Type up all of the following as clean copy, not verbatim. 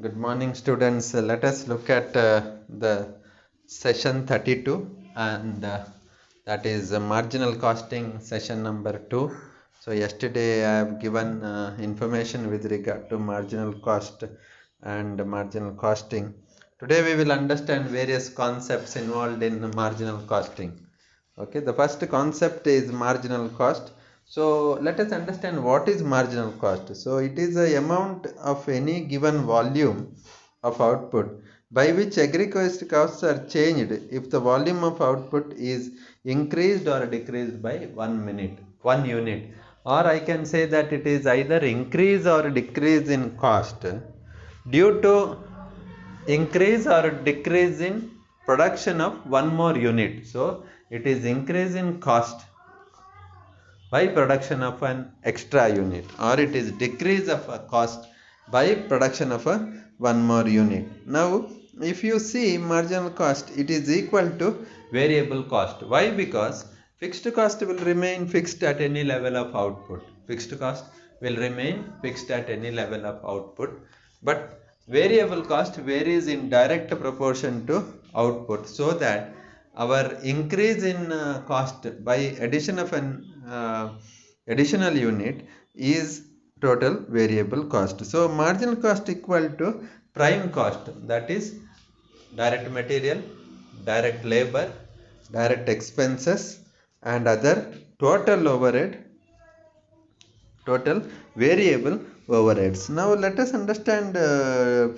Good morning, students. Let us look at the session 32, and that is marginal costing session number 2. So, yesterday I have given information with regard to marginal cost and marginal costing. Today we will understand various concepts involved in marginal costing. Okay, the first concept is marginal cost. So let us understand what is marginal cost. So it is the amount of any given volume of output by which agri costs are changed if the volume of output is increased or decreased by 1 unit, or I can say that it is either increase or decrease in cost due to increase or decrease in production of one more unit. So it is increase in cost by production of an extra unit, or it is decrease of a cost by production of a one more unit. Now if you see marginal cost, it is equal to variable cost. Why? Because fixed cost will remain fixed at any level of output. Fixed cost will remain fixed at any level of output, but variable cost varies in direct proportion to output, so that our increase in cost by addition of an additional unit is total variable cost. So marginal cost equal to prime cost, that is direct material, direct labor, direct expenses and other total overhead, total variable overheads. Now let us understand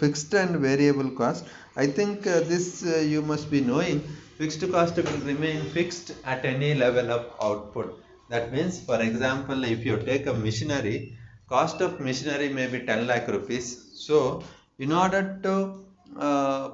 fixed and variable cost. I think this you must be knowing. Fixed cost will remain fixed at any level of output. That means, for example, if you take a machinery, cost of machinery may be 10 lakh rupees. So in order to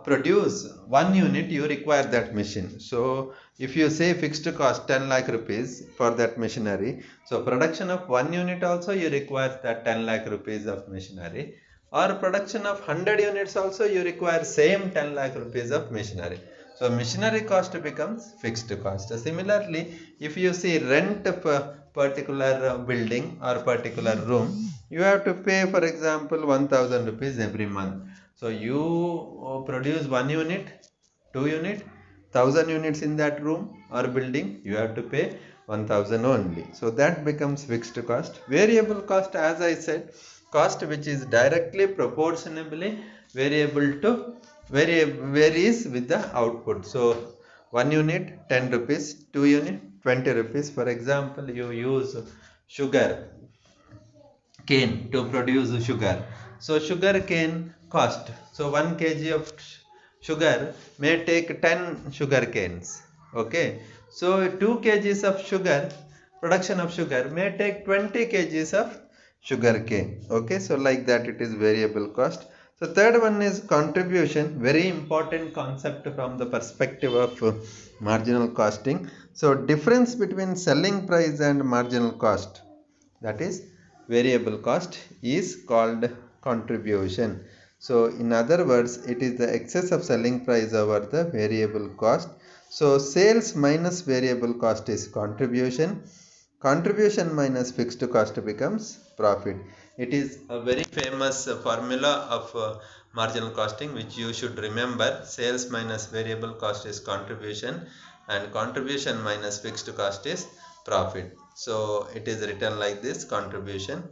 produce one unit, you require that machine. So if you say fixed cost 10 lakh rupees for that machinery, so production of one unit also you require that 10 lakh rupees of machinery, or production of 100 units also you require same 10 lakh rupees of machinery. So machinery cost becomes fixed cost. Similarly, if you see rent of a particular building or particular room, you have to pay, for example, 1000 rupees every month. So you produce one unit, two unit, 1000 units in that room or building, you have to pay 1000 only. So that becomes fixed cost. Variable cost, as I said, cost which is directly proportionally variable to varies with the output. So one unit 10 rupees, two unit 20 rupees. For example, you use sugar cane to produce sugar. So sugar cane cost, so 1 kg of sugar may take 10 sugar canes. Okay, so 2 kgs of sugar, production of sugar may take 20 kgs of sugar cane. Okay, so like that it is variable cost. So third one is contribution, very important concept from the perspective of marginal costing. So difference between selling price and marginal cost, that is variable cost, is called contribution. So in other words, it is the excess of selling price over the variable cost. So sales minus variable cost is contribution. Contribution minus fixed cost becomes profit. It is a very famous formula of marginal costing, which you should remember. Sales minus variable cost is contribution, and contribution minus fixed cost is profit. So it is written like this: contribution.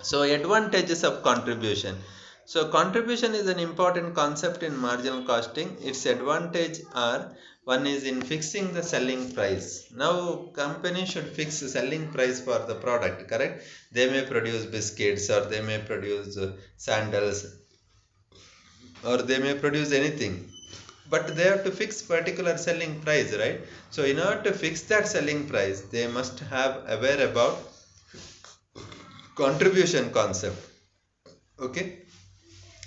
So advantages of contribution. So contribution is an important concept in marginal costing. Its advantage are: one is in fixing the selling price. Now company should fix the selling price for the product, correct? They may produce biscuits, or they may produce sandals, or they may produce anything, but they have to fix particular selling price, right? So in order to fix that selling price, they must have aware about contribution concept. Okay,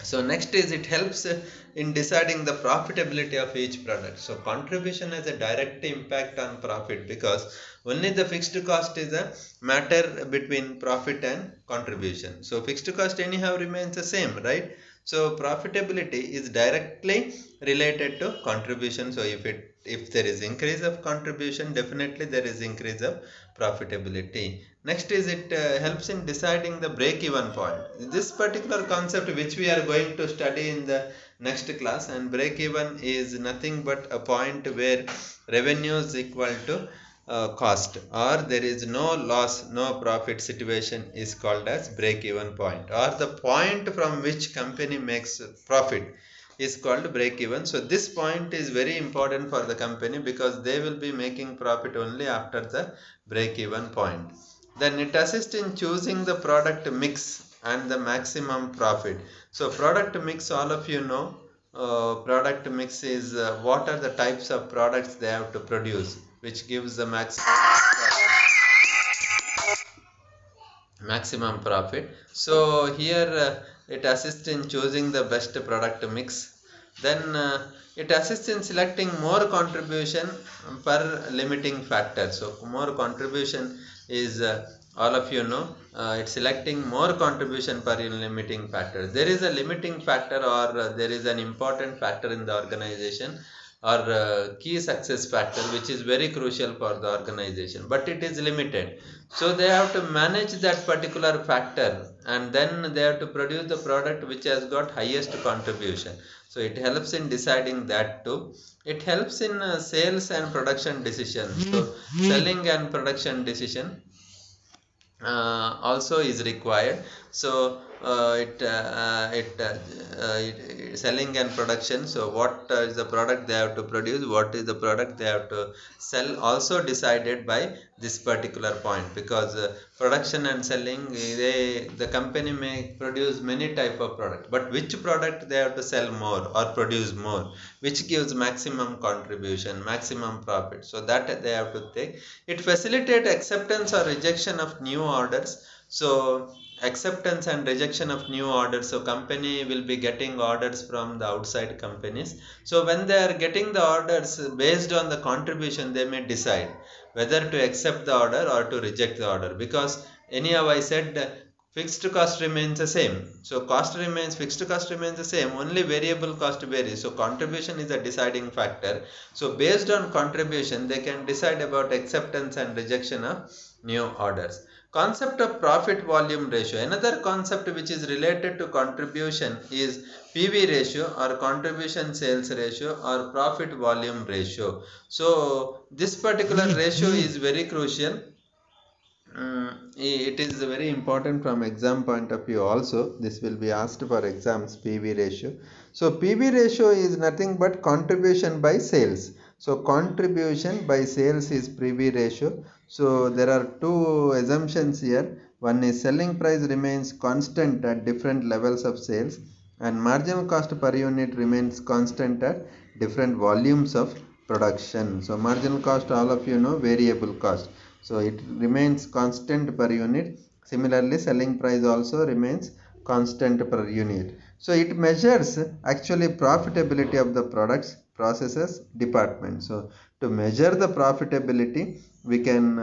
so next is it helps in deciding the profitability of each product. So contribution has a direct impact on profit, because only the fixed cost is a matter between profit and contribution. So fixed cost anyhow remains the same, right? So profitability is directly related to contribution. So if there is increase of contribution, definitely there is increase of profitability. Next is it helps in deciding the break-even point. This particular concept which we are going to study in the next class, and break-even is nothing but a point where revenue is equal to cost, or there is no loss, no profit situation is called as break-even point, or the point from which company makes profit is called break even. So this point is very important for the company because they will be making profit only after the break even point. Then it assists in choosing the product mix and the maximum profit. So product mix, all of you know, product mix is what are the types of products they have to produce which gives the maximum profit. So here it assists in choosing the best product mix. Then it assists in selecting more contribution per limiting factor. So more contribution is all of you know, it's selecting more contribution per limiting factor. There is a limiting factor, or there is an important factor in the organization, or key success factor which is very crucial for the organization, but it is limited. So they have to manage that particular factor, and then they have to produce the product which has got highest contribution. So it helps in deciding that too. It helps in sales and production decisions. So selling and production decision also is required. So selling and production, so what is the product they have to produce, what is the product they have to sell, also decided by this particular point, because production and selling, the company may produce many type of product, but which product they have to sell more or produce more, which gives maximum contribution, maximum profit, so that they have to take. It facilitates acceptance or rejection of new orders. So acceptance and rejection of new orders, so company will be getting orders from the outside companies. So when they are getting the orders based on the contribution, they may decide whether to accept the order or to reject the order, because anyhow I said fixed cost remains the same. So fixed cost remains the same, only variable cost varies. So contribution is a deciding factor. So based on contribution, they can decide about acceptance and rejection of new orders. Concept of profit volume ratio. Another concept which is related to contribution is PV ratio, or contribution sales ratio, or profit volume ratio. So this particular ratio is very crucial. It is very important from exam point of view also. This will be asked for exams, PV ratio. So PV ratio is nothing but contribution by sales. So contribution by sales is PV ratio. So there are two assumptions here. One is selling price remains constant at different levels of sales, and marginal cost per unit remains constant at different volumes of production. So marginal cost, all of you know, variable cost. So it remains constant per unit. Similarly, selling price also remains constant per unit. So it measures actually profitability of the products, processes, department. So to measure the profitability, we can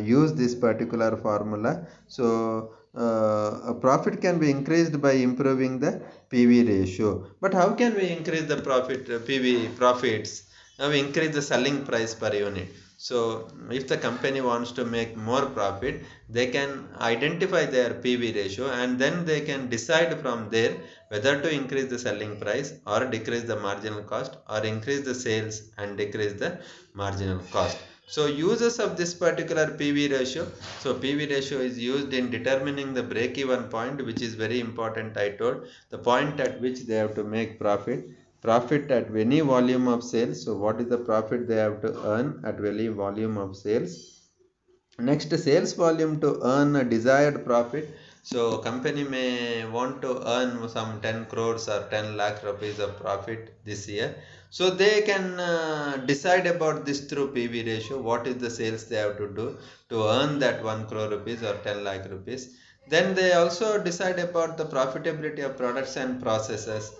use this particular formula. So a profit can be increased by improving the PV ratio. But how can we increase the PV profits? Now we increase the selling price per unit. So if the company wants to make more profit, they can identify their PV ratio, and then they can decide from there whether to increase the selling price or decrease the marginal cost, or increase the sales and decrease the marginal cost. So uses of this particular PV ratio. So PV ratio is used in determining the break-even point, which is very important. I told the point at which they have to make profit at any volume of sales. So what is the profit they have to earn at any volume of sales? Next, sales volume to earn a desired profit. So company may want to earn some 10 crores or 10 lakh rupees of profit this year. So they can decide about this through PV ratio. What is the sales they have to do to earn that 1 crore rupees or 10 lakh rupees. Then they also decide about the profitability of products and processes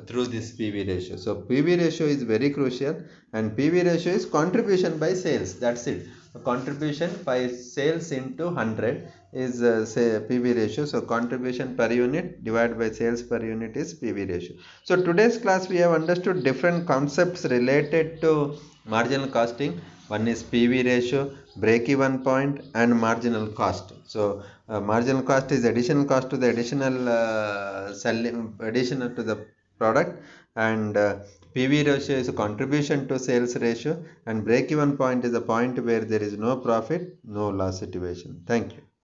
through this PV ratio. So PV ratio is very crucial, and PV ratio is contribution by sales. That's it. Contribution by sales into 100 is say PV ratio. So contribution per unit divided by sales per unit is PV ratio. So today's class we have understood different concepts related to marginal costing, One is PV ratio, break-even point, and marginal cost. So marginal cost is additional cost to the additional to the product, and PV ratio is a contribution to sales ratio, and break-even point is a point where there is no profit, no loss situation. Thank you.